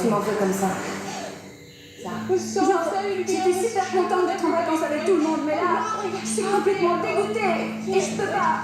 tu m'en veux comme ça? Genre, j'étais super contente d'être en vacances avec tout le monde, mais là, je suis complètement dégoûtée et je peux pas.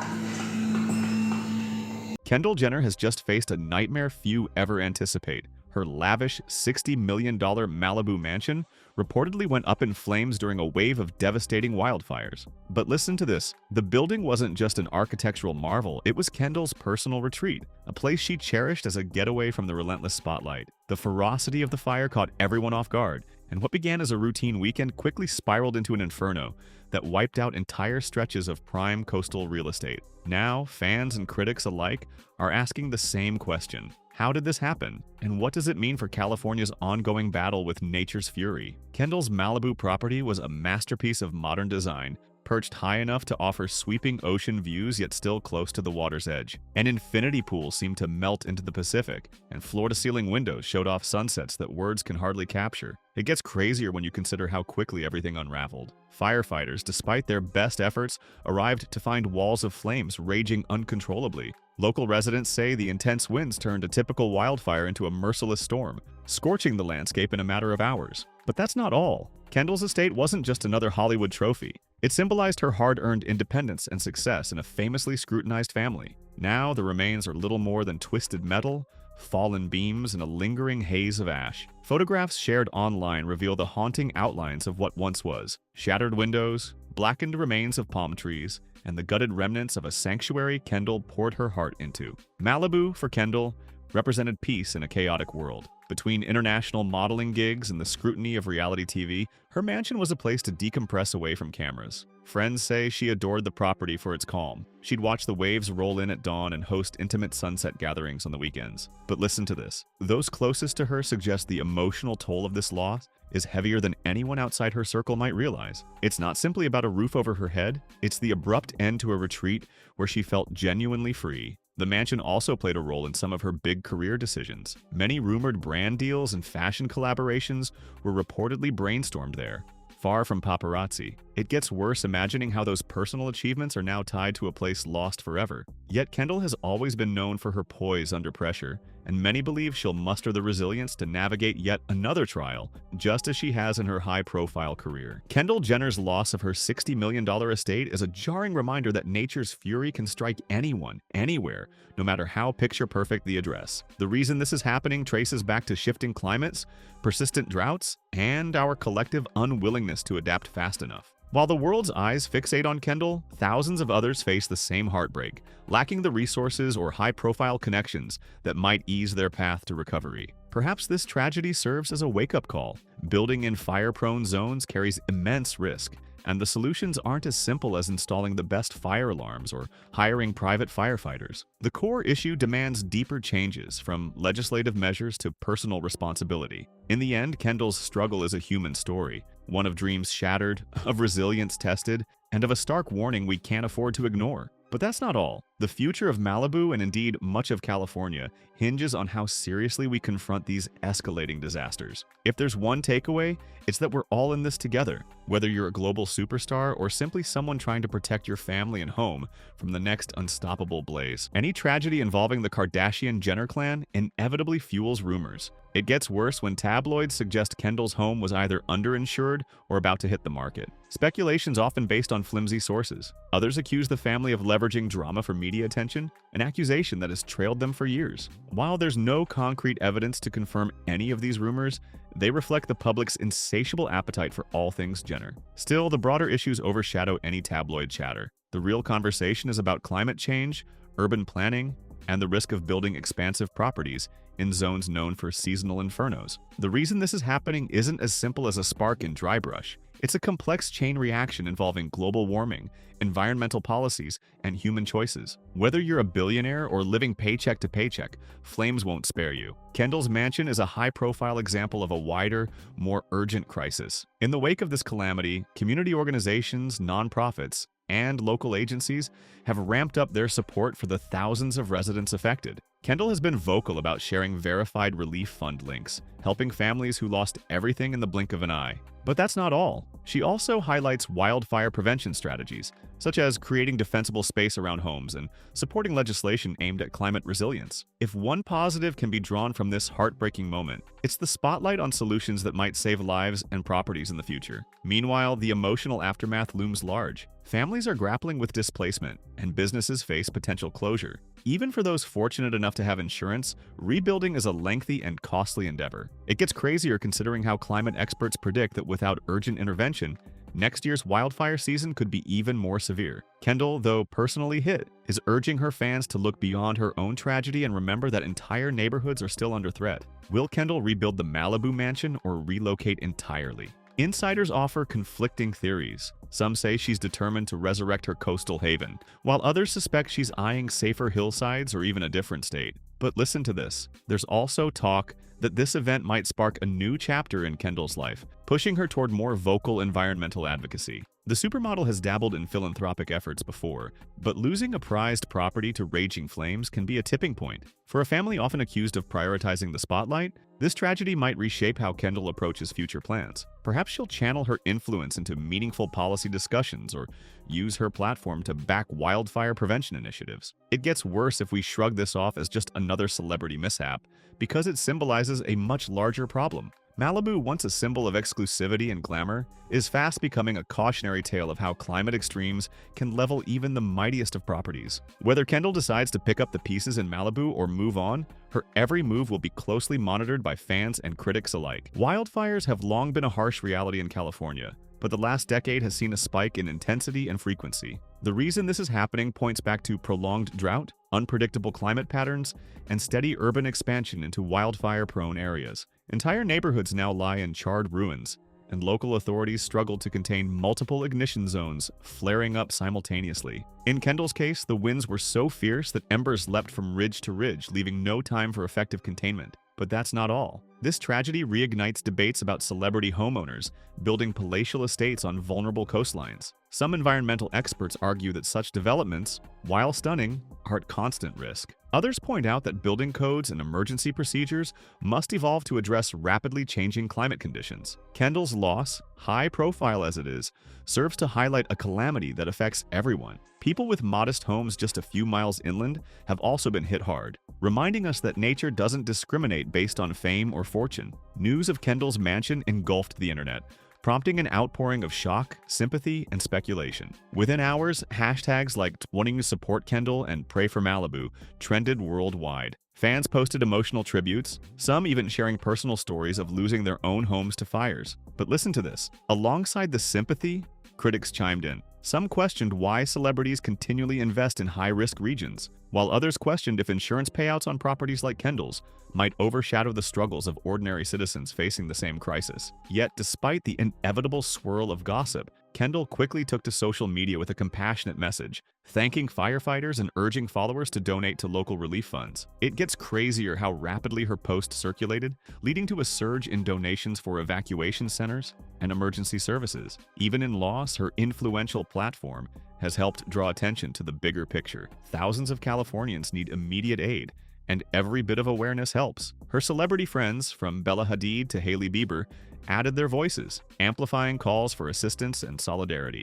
Kendall Jenner has just faced a nightmare few ever anticipate. Her lavish $60 million Malibu mansion reportedly went up in flames during a wave of devastating wildfires. But listen to this. The building wasn't just an architectural marvel, it was Kendall's personal retreat, a place she cherished as a getaway from the relentless spotlight. The ferocity of the fire caught everyone off guard, and what began as a routine weekend quickly spiraled into an inferno that wiped out entire stretches of prime coastal real estate. Now, fans and critics alike are asking the same question. How did this happen? And what does it mean for California's ongoing battle with nature's fury? Kendall's Malibu property was a masterpiece of modern design, perched high enough to offer sweeping ocean views yet still close to the water's edge. An infinity pool seemed to melt into the Pacific, and floor-to-ceiling windows showed off sunsets that words can hardly capture. It gets crazier when you consider how quickly everything unraveled. Firefighters, despite their best efforts, arrived to find walls of flames raging uncontrollably. Local residents say the intense winds turned a typical wildfire into a merciless storm, scorching the landscape in a matter of hours. But that's not all. Kendall's estate wasn't just another Hollywood trophy. It symbolized her hard-earned independence and success in a famously scrutinized family. Now, the remains are little more than twisted metal, fallen beams, and a lingering haze of ash. Photographs shared online reveal the haunting outlines of what once was: shattered windows, blackened remains of palm trees, and the gutted remnants of a sanctuary Kendall poured her heart into. Malibu, for Kendall, represented peace in a chaotic world. Between international modeling gigs and the scrutiny of reality TV, her mansion was a place to decompress away from cameras. Friends say she adored the property for its calm. She'd watch the waves roll in at dawn and host intimate sunset gatherings on the weekends. But listen to this. Those closest to her suggest the emotional toll of this loss is heavier than anyone outside her circle might realize. It's not simply about a roof over her head, it's the abrupt end to a retreat where she felt genuinely free. The mansion also played a role in some of her big career decisions. Many rumored brand deals and fashion collaborations were reportedly brainstormed there, far from paparazzi. It gets worse imagining how those personal achievements are now tied to a place lost forever. Yet Kendall has always been known for her poise under pressure, and many believe she'll muster the resilience to navigate yet another trial, just as she has in her high-profile career. Kendall Jenner's loss of her $60 million estate is a jarring reminder that nature's fury can strike anyone, anywhere, no matter how picture-perfect the address. The reason this is happening traces back to shifting climates, persistent droughts, and our collective unwillingness to adapt fast enough. While the world's eyes fixate on Kendall, thousands of others face the same heartbreak, lacking the resources or high-profile connections that might ease their path to recovery. Perhaps this tragedy serves as a wake-up call. Building in fire-prone zones carries immense risk, and the solutions aren't as simple as installing the best fire alarms or hiring private firefighters. The core issue demands deeper changes, from legislative measures to personal responsibility. In the end, Kendall's struggle is a human story, one of dreams shattered, of resilience tested, and of a stark warning we can't afford to ignore. But that's not all. The future of Malibu, and indeed much of California, hinges on how seriously we confront these escalating disasters. If there's one takeaway, it's that we're all in this together. Whether you're a global superstar or simply someone trying to protect your family and home from the next unstoppable blaze. Any tragedy involving the Kardashian-Jenner clan inevitably fuels rumors. It gets worse when tabloids suggest Kendall's home was either underinsured or about to hit the market. Speculation's often based on flimsy sources. Others accuse the family of leveraging drama for media attention, an accusation that has trailed them for years. While there's no concrete evidence to confirm any of these rumors, they reflect the public's insatiable appetite for all things Jenner. Still, the broader issues overshadow any tabloid chatter. The real conversation is about climate change, urban planning, and the risk of building expansive properties in zones known for seasonal infernos. The reason this is happening isn't as simple as a spark in dry brush. It's a complex chain reaction involving global warming, environmental policies, and human choices. Whether you're a billionaire or living paycheck to paycheck, flames won't spare you. Kendall's mansion is a high-profile example of a wider, more urgent crisis. In the wake of this calamity, community organizations, nonprofits, and local agencies have ramped up their support for the thousands of residents affected. Kendall has been vocal about sharing verified relief fund links, helping families who lost everything in the blink of an eye. But that's not all. She also highlights wildfire prevention strategies, such as creating defensible space around homes and supporting legislation aimed at climate resilience. If one positive can be drawn from this heartbreaking moment, it's the spotlight on solutions that might save lives and properties in the future. Meanwhile, the emotional aftermath looms large. Families are grappling with displacement, and businesses face potential closure. Even for those fortunate enough to have insurance, rebuilding is a lengthy and costly endeavor. It gets crazier considering how climate experts predict that without urgent intervention, next year's wildfire season could be even more severe. Kendall, though personally hit, is urging her fans to look beyond her own tragedy and remember that entire neighborhoods are still under threat. Will Kendall rebuild the Malibu mansion or relocate entirely? Insiders offer conflicting theories. Some say she's determined to resurrect her coastal haven, while others suspect she's eyeing safer hillsides or even a different state. But listen to this. There's also talk that this event might spark a new chapter in Kendall's life, pushing her toward more vocal environmental advocacy. The supermodel has dabbled in philanthropic efforts before, but losing a prized property to raging flames can be a tipping point. For a family often accused of prioritizing the spotlight, this tragedy might reshape how Kendall approaches future plans. Perhaps she'll channel her influence into meaningful policy discussions or use her platform to back wildfire prevention initiatives. It gets worse if we shrug this off as just another celebrity mishap, because it symbolizes a much larger problem. Malibu, once a symbol of exclusivity and glamour, is fast becoming a cautionary tale of how climate extremes can level even the mightiest of properties. Whether Kendall decides to pick up the pieces in Malibu or move on, her every move will be closely monitored by fans and critics alike. Wildfires have long been a harsh reality in California, but the last decade has seen a spike in intensity and frequency. The reason this is happening points back to prolonged drought, unpredictable climate patterns, and steady urban expansion into wildfire-prone areas. Entire neighborhoods now lie in charred ruins, and local authorities struggle to contain multiple ignition zones flaring up simultaneously. In Kendall's case, the winds were so fierce that embers leapt from ridge to ridge, leaving no time for effective containment. But that's not all. This tragedy reignites debates about celebrity homeowners building palatial estates on vulnerable coastlines. Some environmental experts argue that such developments, while stunning, are at constant risk. Others point out that building codes and emergency procedures must evolve to address rapidly changing climate conditions. Kendall's loss, high profile as it is, serves to highlight a calamity that affects everyone. People with modest homes just a few miles inland have also been hit hard, reminding us that nature doesn't discriminate based on fame or fortune. News of Kendall's mansion engulfed the internet, prompting an outpouring of shock, sympathy, and speculation. Within hours, hashtags like "wanting to support Kendall" and "pray for Malibu" trended worldwide. Fans posted emotional tributes, some even sharing personal stories of losing their own homes to fires. But listen to this. Alongside the sympathy, critics chimed in. Some questioned why celebrities continually invest in high-risk regions, while others questioned if insurance payouts on properties like Kendall's might overshadow the struggles of ordinary citizens facing the same crisis. Yet, despite the inevitable swirl of gossip, Kendall quickly took to social media with a compassionate message, thanking firefighters and urging followers to donate to local relief funds. It gets crazier how rapidly her post circulated, leading to a surge in donations for evacuation centers and emergency services. Even in loss, her influential platform has helped draw attention to the bigger picture. Thousands of Californians need immediate aid, and every bit of awareness helps. Her celebrity friends, from Bella Hadid to Hailey Bieber, added their voices, amplifying calls for assistance and solidarity.